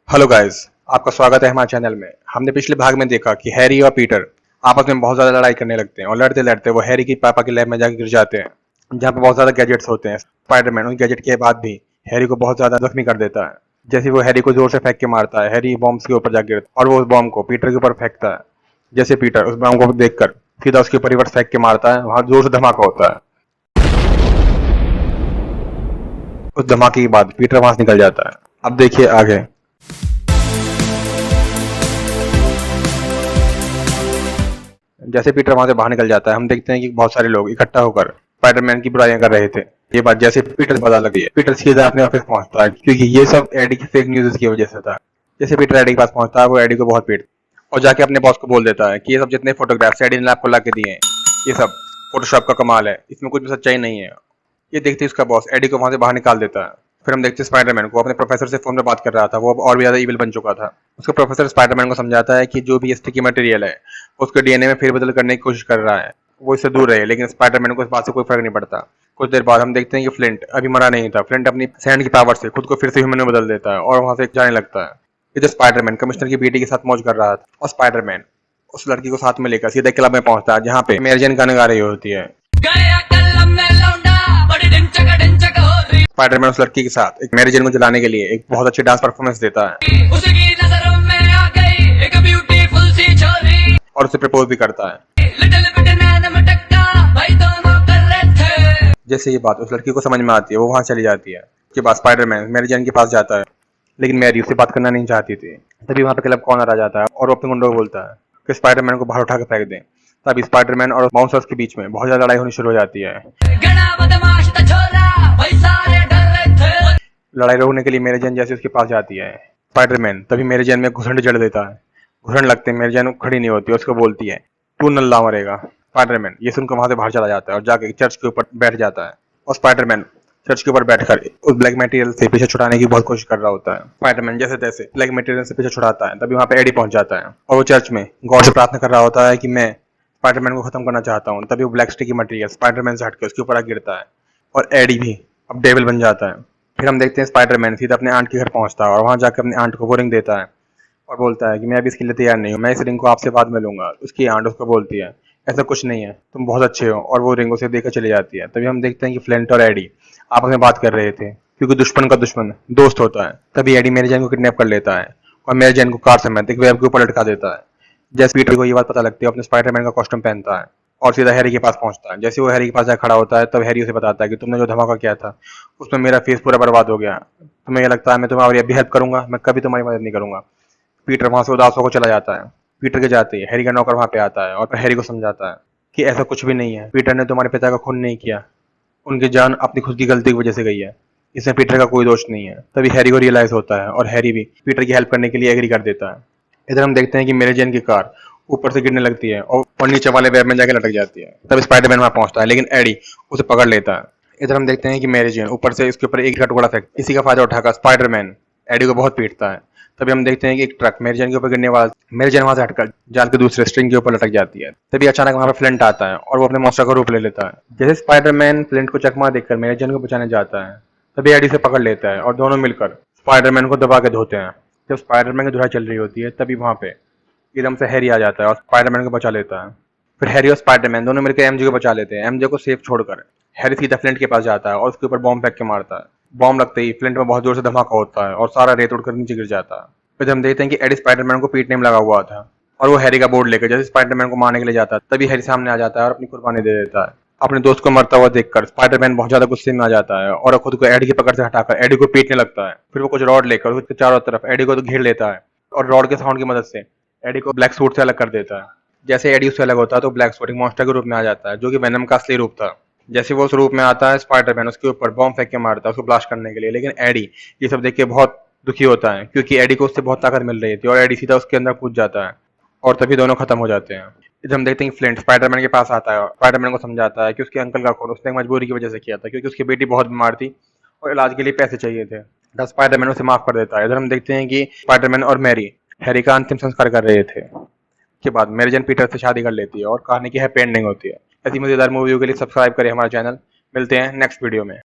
Hello guys, आपका स्वागत है हमारे चैनल में। हमने पिछले भाग में देखा कि हैरी और पीटर आपस में बहुत ज्यादा लड़ाई करने लगते हैं और लड़ते लड़ते वो हैरी की पापा की लैब में जाकर गिर जाते हैं, जहाँ पे बहुत ज्यादा गैजेट्स होते हैं। स्पाइडरमैन उन गैजेट के बाद भी हैरी को बहुत ज्यादा जख्मी कर देता है। जैसे वो हैरी को जोर से फेंक के मारता है, हैरी बॉम्ब के ऊपर जा गिरता है और वो उस बॉम्ब को पीटर के ऊपर फेंकता है। जैसे पीटर उस बॉम्ब को देखकर सीधा उसके ऊपर रिवर्स फेंक के मारता है, वहां जोर से धमाका होता है। उस धमाके के बाद पीटर वहां से निकल जाता है। अब देखिए आगे। जैसे पीटर वहां से बाहर निकल जाता है, हम देखते हैं कि बहुत सारे लोग इकट्ठा होकर स्पाइडरमैन की बुराइयां कर रहे थे। ये बात जैसे पीटर पता लगी है, पीटर सीधा अपने ऑफिस पहुंचता है, क्योंकि ये सब एडी की फेक न्यूज की वजह से था। जैसे पीटर एडी के पास पहुंचता है, वो एडी को बहुत पीटता है और जाके अपने बॉस को बोल देता है कि ये सब जितने फोटोग्राफ्स एडी ने आपको ला के दिए हैं, ये सब फोटोशॉप का कमाल है, इसमें कुछ भी सच्चाई नहीं है। ये देखते ही उसका बॉस एडी को वहां से बाहर निकाल देता है। फिर हम देखते हैं स्पाइडरमैन को अपने प्रोफेसर से फोन में बात कर रहा था। वो अब और भी ज्यादा इविल बन चुका था। उसका प्रोफेसर स्पाइडरमैन को समझाता है कि जो भी स्टिकी मटेरियल है उसके डीएनए में फेरबदल करने की कोशिश कर रहा है, वो इससे दूर रहे, लेकिन स्पाइडरमैन को इस बात से कोई फर्क नहीं पड़ता। कुछ देर बाद हम देखते हैं कि फ्लिंट अभी मरा नहीं था। फ्लिंट अपनी सैंड की पावर से खुद को फिर से ह्यूमन में बदल देता है और वहां से जाने लगता है। इधर स्पाइडरमैन कमिश्नर की बेटी के साथ मौज कर रहा था और स्पाइडरमैन उस लड़की को साथ में लेकर सीधे क्लब में पहुंचता है, जहाँ पे मेरी जैन गाने गा रही होती है। स्पाइडरमैन उस लड़की के साथ एक मैरी जेन को जलाने के लिए एक बहुत अच्छी डांस परफॉर्मेंस देता है और उसे प्रपोज भी करता है। जैसे ये बात उस लड़की को समझ में आती है, वो वहां चली जाती है। उसके बाद स्पाइडरमैन मैरी जेन के पास जाता है, लेकिन मैरी उससे बात करना नहीं चाहती थी। तभी वहां पे क्लब कॉर्नर आ जाता है और वो अपने गुंडों को बोलता है कि स्पाइडरमैन को बाहर उठा के फेंक दें। तभी स्पाइडरमैन और बाउंसर्स के बीच में बहुत ज्यादा लड़ाई होनी शुरू हो जाती है। लड़ाई रोकने के लिए मेरी जैन जैसे उसके पास जाती है, स्पाइडरमैन तभी मेरी जैन में घुसंड जड़ देता है। घुसंड लगते मेरी जैन खड़ी नहीं होती, उसको बोलती है तू नल्ला मरेगा। स्पाइडरमैन ये सुनकर वहां से बाहर चला जाता है और जाके चर्च के ऊपर बैठ जाता है। और स्पाइडरमैन चर्च के ऊपर बैठकर उस ब्लैक मटेरियल से पीछे छुड़ाने की बहुत कोशिश कर रहा होता है। स्पाइडरमैन जैसे तैसे ब्लैक मटेरियल से पीछे छुड़ाता है। तभी वहां पे एडी पहुंच जाता है और वो चर्च में गॉड से प्रार्थना कर रहा होता है कि मैं स्पाइडरमैन को खत्म करना चाहता हूँ। तभी वो ब्लैक स्टिकी मटेरियल स्पाइडरमैन से हटकर उसके ऊपर गिरता है और एडी भी अब डेविल बन जाता है। फिर हम देखते हैं स्पाइडरमैन सीधा अपने आंट के घर पहुंचता है और वहां जाकर अपने आंट को वो रिंग देता है और बोलता है कि मैं अभी इसके लिए तैयार नहीं हूँ, मैं इस रिंग को आपसे बाद में लूंगा। उसकी आंट उसको बोलती है ऐसा कुछ नहीं है, तुम बहुत अच्छे हो, और वो रिंग उसे देकर चली जाती है। तभी हम देखते हैं कि फ्लिंट और एडी आपस में बात कर रहे थे, क्योंकि दुश्मन का दुश्मन दोस्त होता है। तभी एडी मेरी जैन को किडनैप कर लेता है और मेरी जैन को कार समेत एक वेब के ऊपर लटका देता है। जैसे पीटर को ये बात पता लगती है, अपने स्पाइडरमैन का कॉस्ट्यूम पहनता है और सीधा हैरी के पास पहुंचता है। जैसे वो हैरी के पास जाकर खड़ा होता है, तब हैरी उसे बताता है कि तुमने जो धमाका किया था उसमें मेरा फेस पूरा बर्बाद हो गया। तुम्हें ये लगता है मैं तुम्हारी अभी हेल्प करूंगा? मैं कभी तुम्हारी मदद नहीं करूंगा। पीटर वहां से उदास होकर चला जाता है। पीटर के जाते ही हैरी का नौकर वहां पे आता है और हैरी को समझाता है कि ऐसा कुछ भी नहीं है, पीटर ने तुम्हारे पिता का खून नहीं किया, उनकी जान अपनी खुद की गलती की वजह से गई है, इसमें पीटर का कोई दोष नहीं है। तभी हैरी को रियलाइज होता है और हैरी भी पीटर की हेल्प करने के लिए एग्री कर देता है। इधर हम देखते हैं कि मेरी जैन की कार ऊपर से गिरने लगती है और नीचे वाले वेब में जाके लटक जाती है। तब स्पाइडरमैन वहां पहुंचता है, लेकिन एडी उसे पकड़ लेता है। इधर हम देखते हैं कि मेरी जैन ऊपर से इसके ऊपर एक का टुकड़ा फेंक, इसी का फायदा उठाकर स्पाइडरमैन एडी को बहुत पीटता है। तभी हम देखते हैं कि एक ट्रक मेरी जैन के ऊपर गिरने वाला, मेरी जैन वहां से हटकर जाल के दूसरे स्ट्रिंग के ऊपर लटक जाती है। तभी अचानक वहां पर फ्लिंट आता है और वो अपने मॉन्स्टर का रूप ले लेता है। जैसे स्पाइडरमैन फ्लिंट को चकमा देकर मेरी जैन को बचाने जाता है, तभी एडी से पकड़ लेता है और दोनों मिलकर स्पाइडरमैन को दबा के धोते हैं। जब स्पाइडरमैन की धुलाई चल रही होती है, तभी वहां पे एकदम से हैरी आ जाता है और स्पाइडरमैन को बचा लेता है। फिर हैरी और स्पाइडरमैन दोनों मिलकर एमजे को बचा लेते हैं। एमजे को सेफ छोड़कर हैरी सीधा फ्लिंट के पास जाता है और उसके ऊपर बॉम्ब फेंक के मारता है। बॉम्ब लगते ही फ्लिंट में बहुत जोर से धमाका होता है और सारा रेत उड़कर नीचे गिर जाता है। फिर हम देखते हैं कि एडी स्पाइडरमैन को पीटने में लगा हुआ था और वो हैरी का बोर्ड लेकर जैसे स्पाइडरमैन को मारने के लिए जाता है, तभी हैरी सामने आ जाता है और अपनी कुर्बानी दे देता है। अपने दोस्त को मरता हुआ देखकर स्पाइडरमैन बहुत ज्यादा गुस्से में आ जाता है और खुद को एडी की पकड़ से हटाकर एडी को पीटने लगता है। फिर वो कुछ रॉड लेकर उसके चारों तरफ एडी को घेर लेता है और रॉड के साउंड की मदद से एडी को ब्लैक सूट से अलग कर देता है। जैसे एडी उससे अलग होता है तो ब्लैक सूट एक मॉन्स्टर के रूप में आ जाता है, जो कि वेनम का असली रूप था। जैसे वो उस रूप में आता है, स्पाइडरमैन उसके ऊपर बॉम्ब फेंक के मारता है उसको ब्लास्ट करने के लिए, लेकिन एडी ये सब देख के बहुत दुखी होता है, क्योंकि एडी को उससे बहुत ताकत मिल रही थी और एडी सीधा उसके अंदर कूद जाता है और तभी दोनों खत्म हो जाते हैं। इधर हम देखते हैं कि फ्लिंट स्पाइडरमैन के पास आता है और स्पाइडरमैन को समझाता है कि उसके अंकल का खून उसने मजबूरी की वजह से किया था, क्योंकि उसकी बेटी बहुत बीमार थी और इलाज के लिए पैसे चाहिए थे। तब स्पाइडरमैन उसे माफ कर देता है। इधर हम देखते हैं कि स्पाइडरमैन और मैरी हैरी का अंतिम संस्कार कर रहे थे। के बाद मेरी जैन पीटर से शादी कर लेती है और कहानी की हैप्पी एंडिंग होती है। ऐसी मजेदार मूवियों के लिए सब्सक्राइब करें हमारा चैनल। मिलते हैं नेक्स्ट वीडियो में।